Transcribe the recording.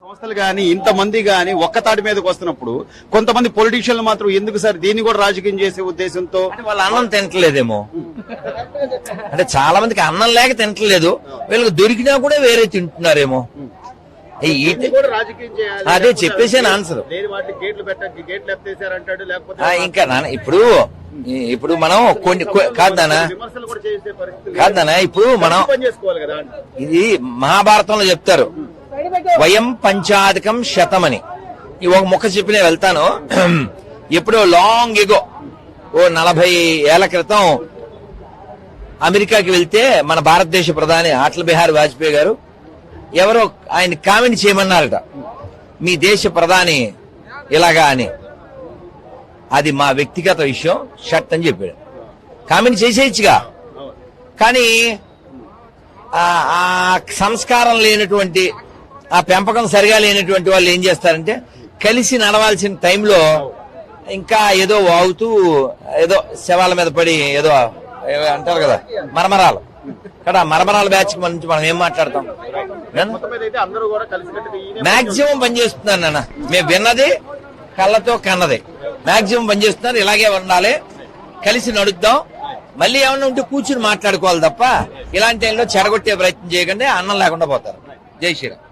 సంస్థలు గాని ఇంతమంది గాని ఒక్కతాటి మీదకి వస్తున్నప్పుడు కొంతమంది పొలిటీషియన్లు మాత్రం ఎందుకు సార్ దీన్ని కూడా రాజకీయం చేసే ఉద్దేశంతో వాళ్ళు అన్నం తింటలేదేమో, అంటే చాలా మందికి అన్నం లేక తింటలేదు, వీళ్ళకి దొరికినా కూడా వేరే తింటున్నారేమో. అదే చెప్పేసాను ఆన్సర్. ఇంకా నాన్న ఇప్పుడు మనం కొన్ని కాదనా ఇప్పుడు మనం ఇది మహాభారతంలో చెప్తారు, వయం పంచాధికం శతమని. ఈ ఒక ముక్క చెప్పి నేను వెళ్తాను. ఎప్పుడో లాంగ్ ఎగో 40 ఏళ్ల క్రితం అమెరికాకి వెళ్తే మన భారతదేశ ప్రధాని అటల్ బిహారీ వాజ్పేయి గారు ఎవరో ఆయన కామెంట్ చేయమన్నారట, మీ దేశ ప్రధాని ఇలాగా అని. అది మా వ్యక్తిగత విషయం, షర్ట్ అని చెప్పాడు. కామెంట్ చేసేయచ్చుగా, కానీ ఆ సంస్కారం లేనటువంటి, ఆ పెంపకం సరిగా లేనటువంటి వాళ్ళు ఏం చేస్తారంటే కలిసి నడవాల్సిన టైంలో ఇంకా ఏదో వాగుతూ ఏదో శవాల మీద పడి ఏదో అంటారు కదా మరమరాలు కదా, మరమరాల బ్యాచ్ నుంచి మనం ఏం మాట్లాడతాం. మాక్సిమం పనిచేస్తున్నారు నాన్న, మేము విన్నది కళ్ళతో కన్నది, మాక్సిమం పనిచేస్తున్నారు. ఇలాగే ఉండాలి, కలిసి నడుద్దాం. మళ్ళీ ఏమన్నా ఉంటే కూర్చుని మాట్లాడుకోవాలి తప్ప ఇలాంటి టైంలో చెడగొట్టే ప్రయత్నం చేయకండి, అన్నం లేకుండా పోతారు. జై శ్రీరామ్.